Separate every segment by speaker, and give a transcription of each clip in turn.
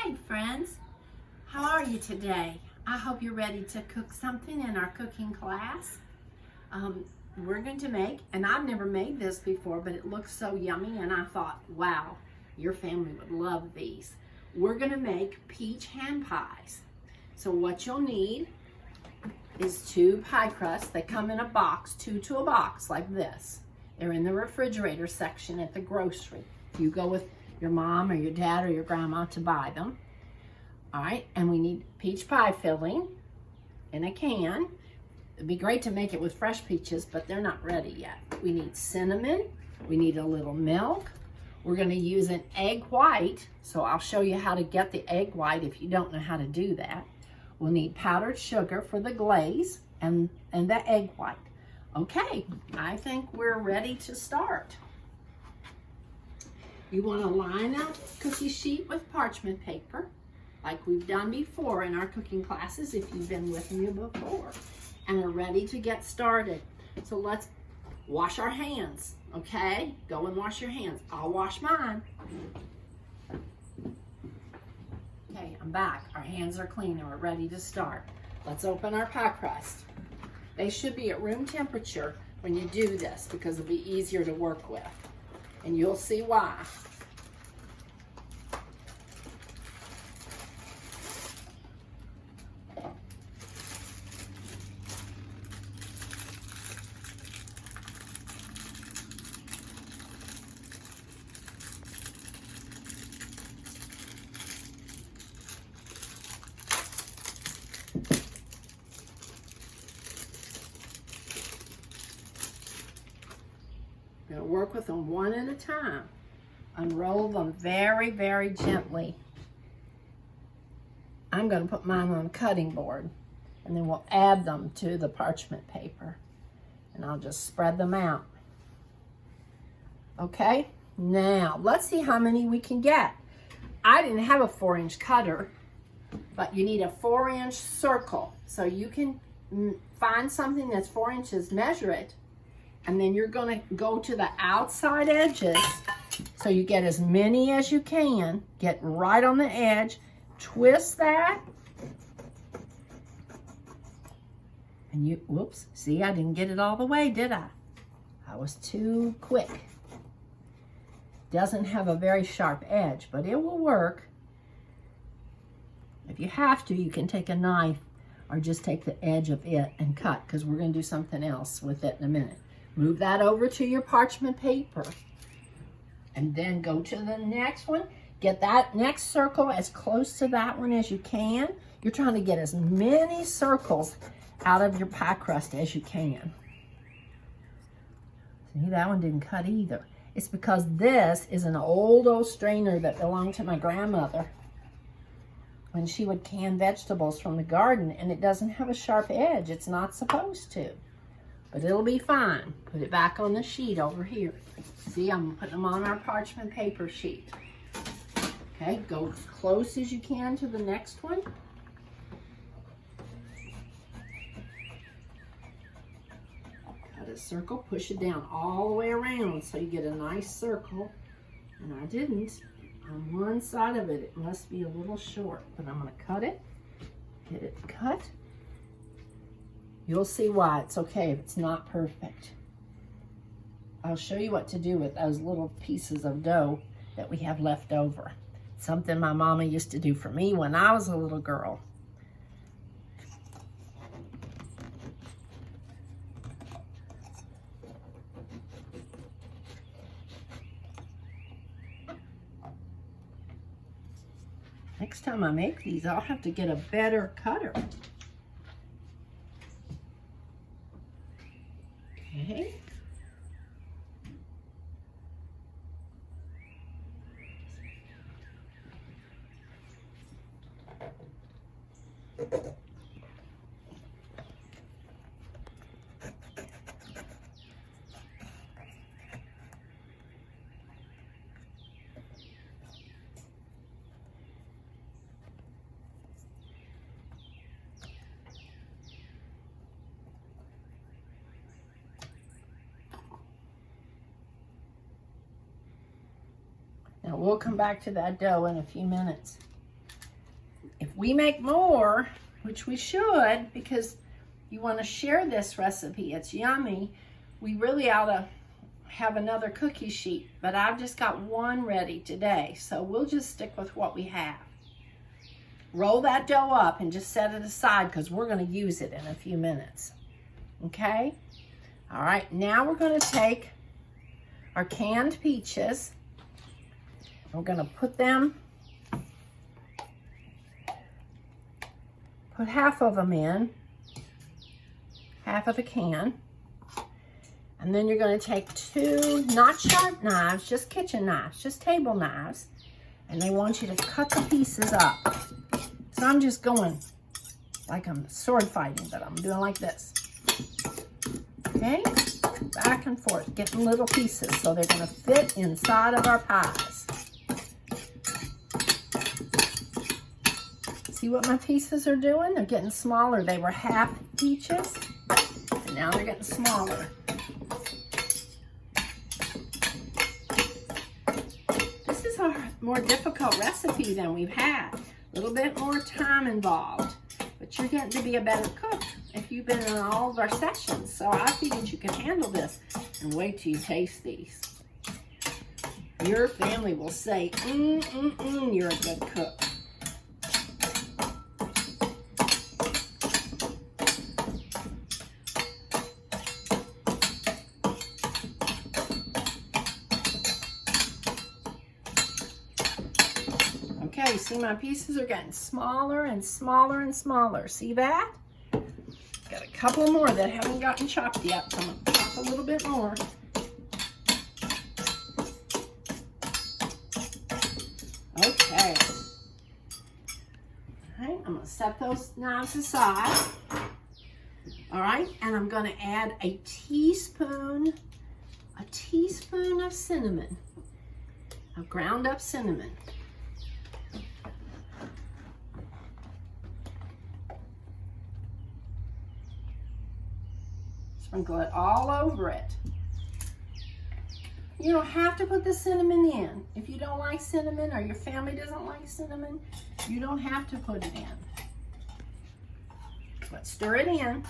Speaker 1: Hi friends, how are you today? I hope you're ready to cook something in our cooking class. We're going to make, and I've never made this before, but it looks so yummy and I thought, wow, your family would love these. We're going to make peach hand pies. So what you'll need is 2 pie crusts. They come in a box, 2 to a box like this. They're in the refrigerator section at the grocery. You go with your mom or your dad or your grandma to buy them. All right, and we need peach pie filling in a can. It'd be great to make it with fresh peaches, but they're not ready yet. We need cinnamon, we need a little milk. We're gonna use an egg white, so I'll show you how to get the egg white if you don't know how to do that. We'll need powdered sugar for the glaze and the egg white. Okay, I think we're ready to start. You want to line a cookie sheet with parchment paper, like we've done before in our cooking classes if you've been with me before, and are ready to get started. So let's wash our hands, okay? Go and wash your hands. I'll wash mine. Okay, I'm back. Our hands are clean and we're ready to start. Let's open our pie crust. They should be at room temperature when you do this because it'll be easier to work with. And you'll see why. You're going to work with them one at a time. Unroll them very, very gently. I'm going to put mine on a cutting board, and then we'll add them to the parchment paper. And I'll just spread them out. Okay, now let's see how many we can get. I didn't have a 4-inch cutter, but you need a 4-inch circle. So you can find something that's 4 inches, measure it, and then you're going to go to the outside edges so you get as many as you can. Get right on the edge, twist that, and you, whoops, see, I didn't get it all the way, did I? I was too quick. Doesn't have a very sharp edge, but it will work. If you have to, you can take a knife or just take the edge of it and cut, because we're going to do something else with it in a minute. Move that over to your parchment paper. And then go to the next one. Get that next circle as close to that one as you can. You're trying to get as many circles out of your pie crust as you can. See, that one didn't cut either. It's because this is an old strainer that belonged to my grandmother when she would can vegetables from the garden, and it doesn't have a sharp edge. It's not supposed to. But it'll be fine. Put it back on the sheet over here. See, I'm putting them on our parchment paper sheet. Okay, go as close as you can to the next one. Cut a circle, push it down all the way around so you get a nice circle. And I didn't. On one side of it, it must be a little short, but I'm going to cut it. Get it cut. You'll see why it's okay if it's not perfect. I'll show you what to do with those little pieces of dough that we have left over. Something my mama used to do for me when I was a little girl. Next time I make these, I'll have to get a better cutter. Okay. Now we'll come back to that dough in a few minutes. we make more, which we should, because you want to share this recipe. It's yummy. We really ought to have another cookie sheet, but I've just got one ready today, so we'll just stick with what we have. Roll that dough up and just set it aside because we're going to use it in a few minutes. Okay? All right, now we're going to take our canned peaches. We're going to put half of them in, half of a can. And then you're going to take 2, not sharp knives, just kitchen knives, just table knives. And they want you to cut the pieces up. So I'm just going like I'm sword fighting, but I'm doing like this. Okay? Back and forth, getting little pieces so they're going to fit inside of our pies. See what my pieces are doing? They're getting smaller. They were half peaches, and now they're getting smaller. This is a more difficult recipe than we've had. A little bit more time involved, but you're getting to be a better cook if you've been in all of our sessions. So I figured you could handle this, and wait till you taste these. Your family will say, you're a good cook. Okay, see my pieces are getting smaller and smaller and smaller. See that? Got a couple more that haven't gotten chopped yet, so I'm going to chop a little bit more. Okay. All right, I'm going to set those knives aside. All right, and I'm going to add a teaspoon of cinnamon, of ground up cinnamon. Sprinkle it all over it. You don't have to put the cinnamon in. If you don't like cinnamon or your family doesn't like cinnamon, you don't have to put it in. But stir it in.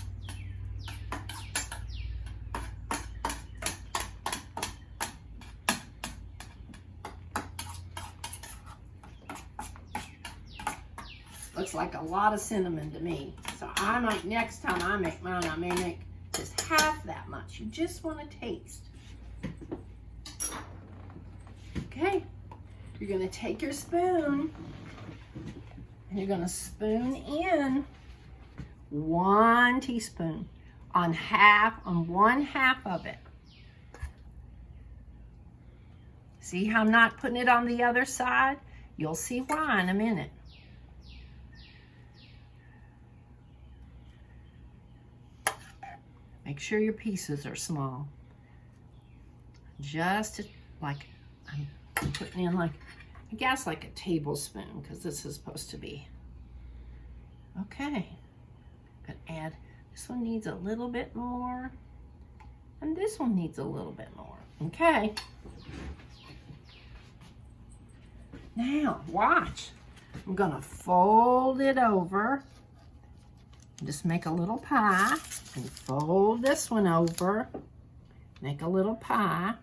Speaker 1: Looks like a lot of cinnamon to me. So I might, next time I make mine, I may make just half that much. You just want to taste. Okay, you're going to take your spoon and you're going to spoon in 1 teaspoon on one half of it. See how I'm not putting it on the other side? You'll see why in a minute. Make sure your pieces are small. Just like I'm putting in, like, I guess like a tablespoon, because this is supposed to be. Okay. I'm gonna add, this one needs a little bit more, and this one needs a little bit more. Okay. Now, watch. I'm gonna fold it over. Just make a little pie and fold this one over, make a little pie,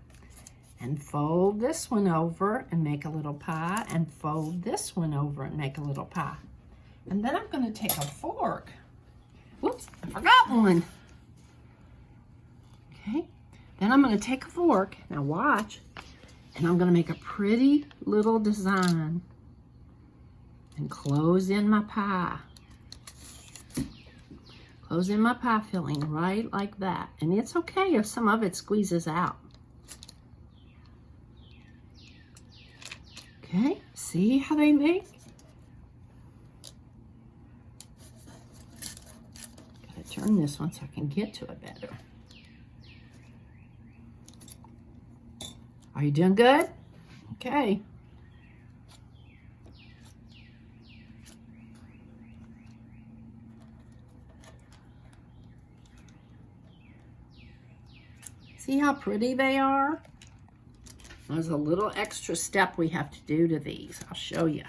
Speaker 1: and fold this one over and make a little pie, and fold this one over and make a little pie. And then I'm going to take a fork. Whoops, I forgot one. Okay, then I'm going to take a fork, now watch, and I'm going to make a pretty little design and close in my pie. Close in my pie filling right like that. And it's okay if some of it squeezes out. Okay, see how they make? Gotta turn this one so I can get to it better. Are you doing good? Okay. See how pretty they are? There's a little extra step we have to do to these. I'll show you.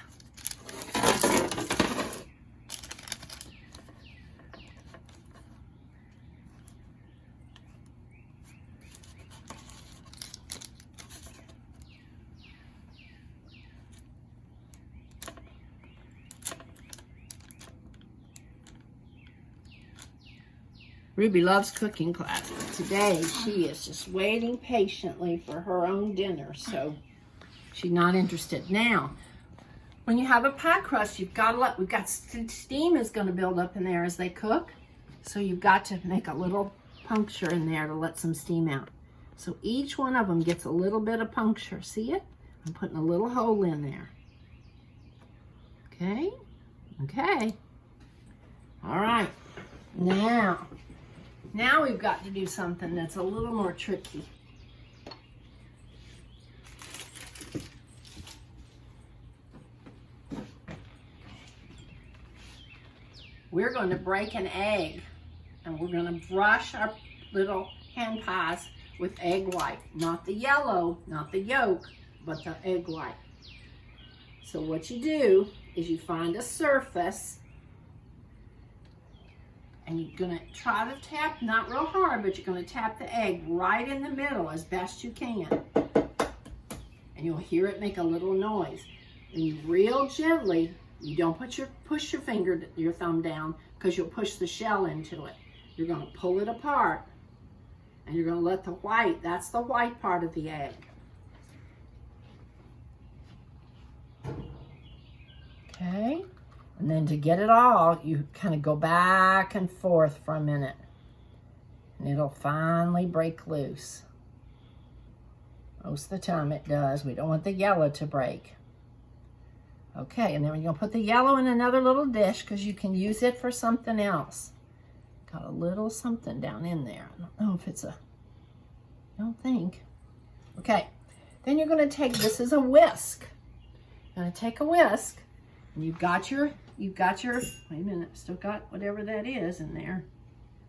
Speaker 1: Ruby loves cooking class, but today she is just waiting patiently for her own dinner, so she's not interested. Now, when you have a pie crust, you've got to steam is going to build up in there as they cook, so you've got to make a little puncture in there to let some steam out. So each one of them gets a little bit of puncture. See it? I'm putting a little hole in there. Okay? Okay. All right. Now we've got to do something that's a little more tricky. We're going to break an egg, and we're going to brush our little hand pies with egg white. Not the yellow, not the yolk, but the egg white. So what you do is you find a surface, and you're going to try to tap, not real hard, but you're going to tap the egg right in the middle as best you can. And you'll hear it make a little noise. And you real gently, you don't push your thumb down, because you'll push the shell into it. You're going to pull it apart, and you're going to let the white, that's the white part of the egg. Okay, and then to get it all, you kind of go back and forth for a minute, and it'll finally break loose. Most of the time it does. We don't want the yellow to break. Okay, and then we're going to put the yellow in another little dish, because you can use it for something else. Got a little something down in there. I don't know if it's I don't think. Okay, then you're going to take, this is a whisk. You're going to take a whisk, and you've got your, wait a minute, still got whatever that is in there.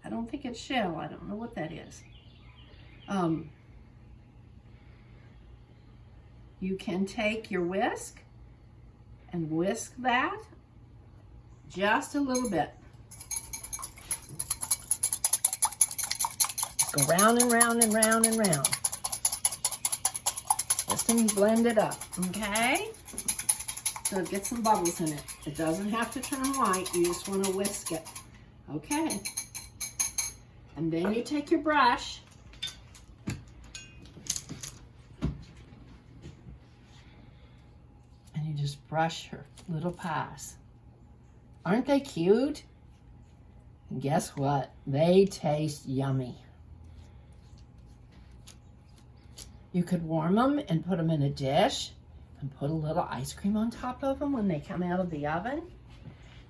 Speaker 1: I don't think it's shell. I don't know what that is. You can take your whisk and whisk that just a little bit. Go round and round and round and round. Just until you blend it up, okay? So get some bubbles in it. It doesn't have to turn white, you just want to whisk it. Okay. And then you take your brush and you just brush your little pies. Aren't they cute? And guess what? They taste yummy. You could warm them and put them in a dish and put a little ice cream on top of them when they come out of the oven.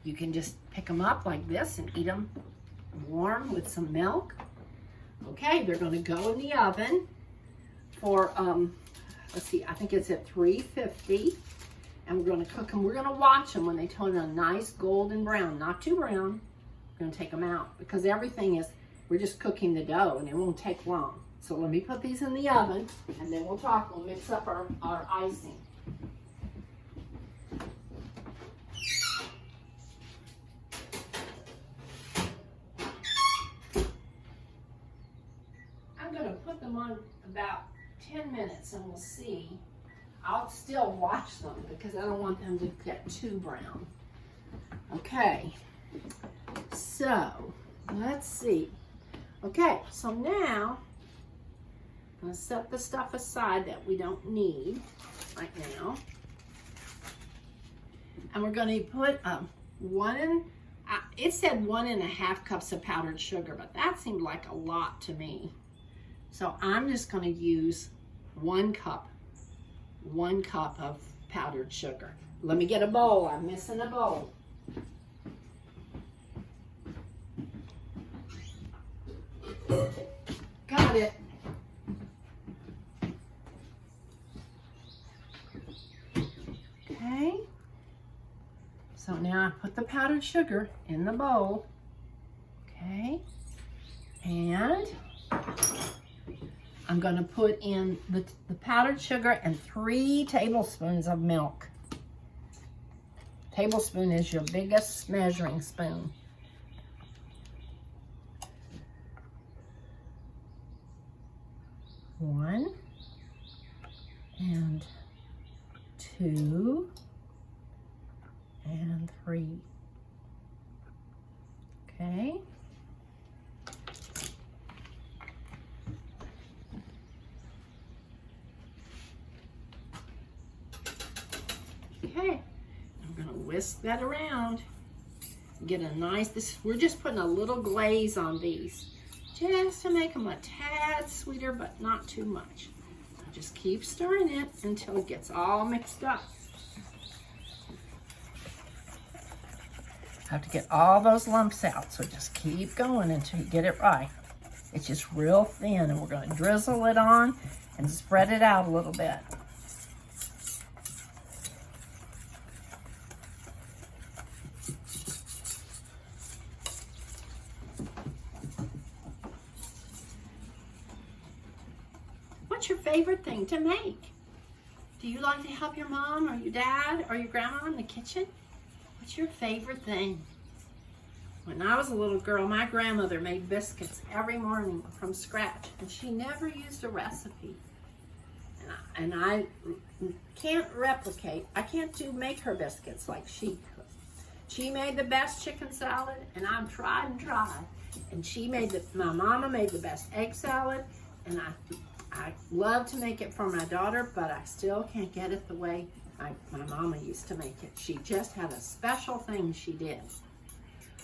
Speaker 1: You can just pick them up like this and eat them warm with some milk. Okay, they're going to go in the oven for, let's see, I think it's at 350. And we're going to cook them. We're going to watch them when they turn a nice golden brown, not too brown. We're going to take them out, because everything is, we're just cooking the dough and it won't take long. So let me put these in the oven, and then we'll talk. We'll mix up our icing. I'm going to put them on about 10 minutes and we'll see. I'll still watch them because I don't want them to get too brown. Okay, so let's see. Okay, so now I'm going to set the stuff aside that we don't need right now. And we're going to put it said 1.5 cups of powdered sugar, but that seemed like a lot to me. So I'm just going to use 1 cup of powdered sugar. Let me get a bowl. I'm missing a bowl. Got it. Okay. So now I put the powdered sugar in the bowl. Okay. And I'm going to put in the powdered sugar and 3 tablespoons of milk. Tablespoon is your biggest measuring spoon. One and 2 and 3. Okay. whisk that around. Get a nice, we're just putting a little glaze on these, just to make them a tad sweeter, but not too much. Just keep stirring it until it gets all mixed up. Have to get all those lumps out, so just keep going until you get it right. It's just real thin, and we're going to drizzle it on and spread it out a little bit. What's your favorite thing to make? Do you like to help your mom or your dad or your grandma in the kitchen? What's your favorite thing? When I was a little girl, my grandmother made biscuits every morning from scratch, and she never used a recipe. And I can't replicate, I can't make her biscuits like she could. She made the best chicken salad, and I've tried and tried. And my mama made the best egg salad, and I love to make it for my daughter, but I still can't get it the way my mama used to make it. She just had a special thing she did.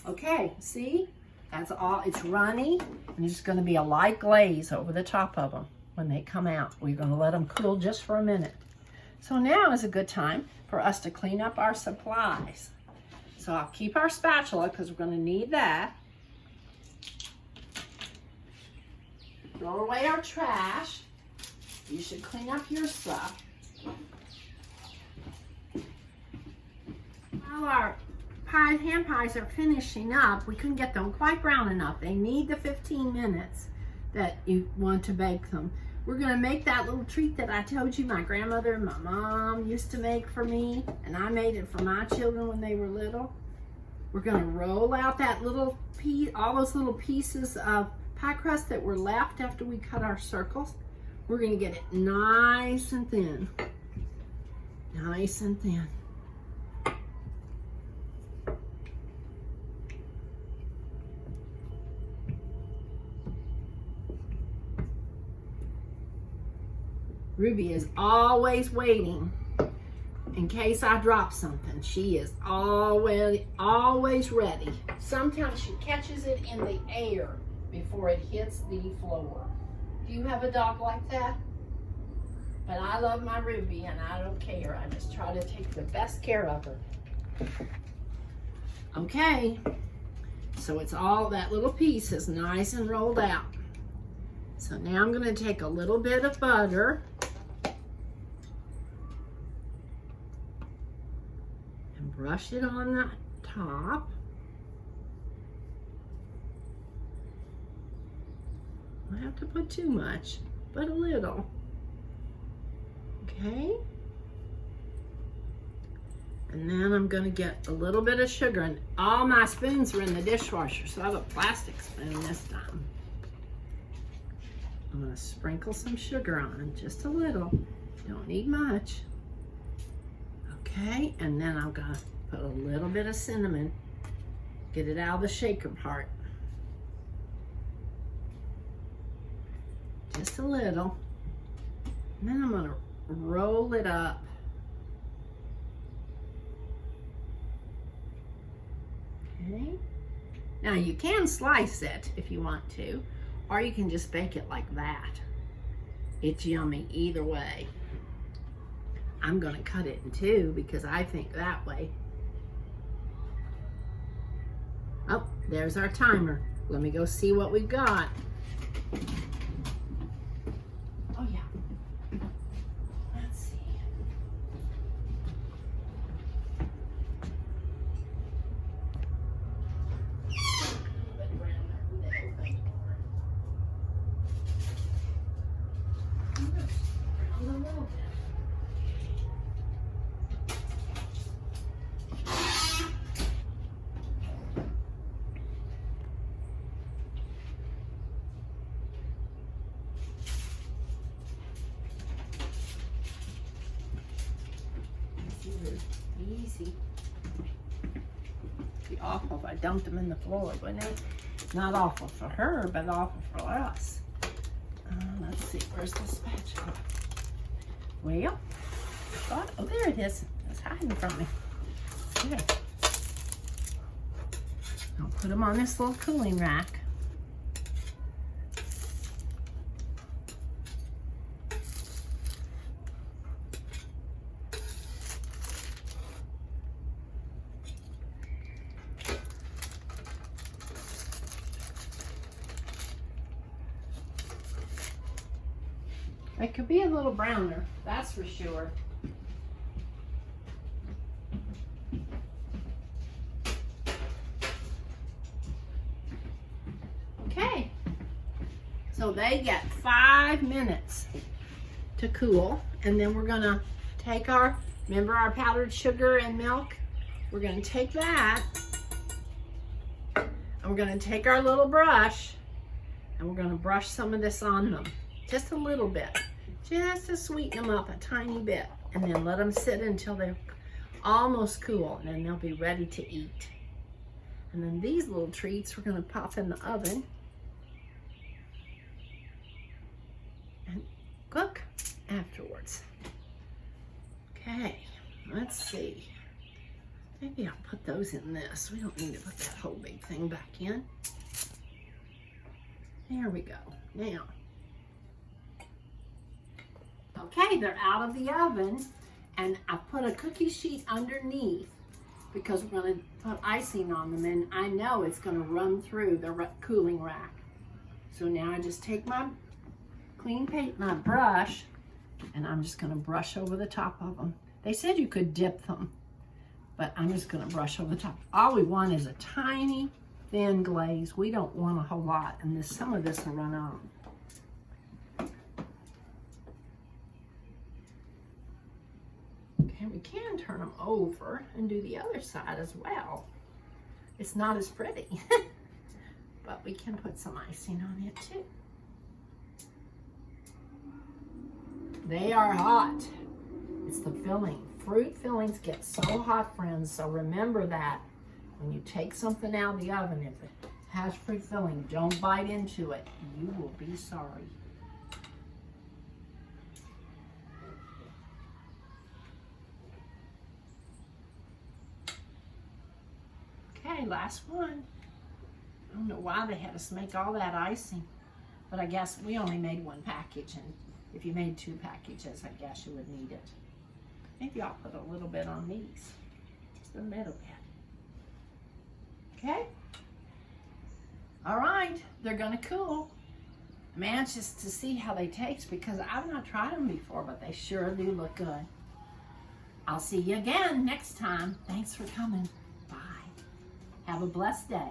Speaker 1: Okay, see? That's all. It's runny, and it's going to be a light glaze over the top of them when they come out. We're going to let them cool just for a minute. So now is a good time for us to clean up our supplies. So I'll keep our spatula because we're going to need that. Throw away our trash. You should clean up your stuff. While our hand pies are finishing up, we couldn't get them quite brown enough. They need the 15 minutes that you want to bake them. We're going to make that little treat that I told you my grandmother and my mom used to make for me, and I made it for my children when they were little. We're going to roll out that little piece, all those little pieces of pie crust that were left after we cut our circles. We're going to get it nice and thin. Nice and thin. Ruby is always waiting in case I drop something. She is always ready. Sometimes she catches it in the air before it hits the floor. Do you have a dog like that? But I love my Ruby, and I don't care. I just try to take the best care of her. Okay, so it's all, that little piece is nice and rolled out. So now I'm going to take a little bit of butter and brush it on the top. I don't have to put too much, but a little. Okay. And then I'm going to get a little bit of sugar, and all my spoons are in the dishwasher, so I have a plastic spoon this time. I'm going to sprinkle some sugar on, just a little. Don't need much. Okay, and then I'm going to put a little bit of cinnamon. Get it out of the shaker part. Just a little. And then I'm going to roll it up. Okay. Now you can slice it if you want to, or you can just bake it like that. It's yummy either way. I'm going to cut it in two because I think that way. Oh, there's our timer. Let me go see what we've got. Oh yeah. Let's see. Easy. It'd be awful if I dumped them in the floor, wouldn't it? Not awful for her, but awful for us. Let's see, where's the spatula? Well, oh, there it is. It's hiding from me. Okay. I'll put them on this little cooling rack. It could be a little browner, that's for sure. Okay, so they get 5 minutes to cool, and then we're gonna take our, remember our powdered sugar and milk? We're gonna take that, and we're gonna take our little brush, and we're gonna brush some of this on them. Just a little bit, just to sweeten them up a tiny bit, and then let them sit until they're almost cool, and then they'll be ready to eat. And then these little treats we're gonna pop in the oven and cook afterwards. Okay, let's see. Maybe I'll put those in this. We don't need to put that whole big thing back in. There we go. Now, okay, they're out of the oven, and I put a cookie sheet underneath because we're going to put icing on them, and I know it's going to run through the cooling rack. So now I just take my clean paint, my brush, and I'm just going to brush over the top of them. They said you could dip them, but I'm just going to brush over the top. All we want is a tiny thin glaze. We don't want a whole lot, and some of this will run on. Okay, we can turn them over and do the other side as well. It's not as pretty, but we can put some icing on it too. They are hot. It's the filling. Fruit fillings get so hot, friends, so remember that. When you take something out of the oven, if it has fruit filling, don't bite into it. You will be sorry. Okay, last one. I don't know why they had us make all that icing, but I guess we only made 1 package, and if you made 2 packages, I guess you would need it. Maybe I'll put a little bit on these, just a little bit. Okay? All right, they're gonna cool. I'm anxious to see how they taste because I've not tried them before, but they sure do look good. I'll see you again next time. Thanks for coming. Bye. Have a blessed day.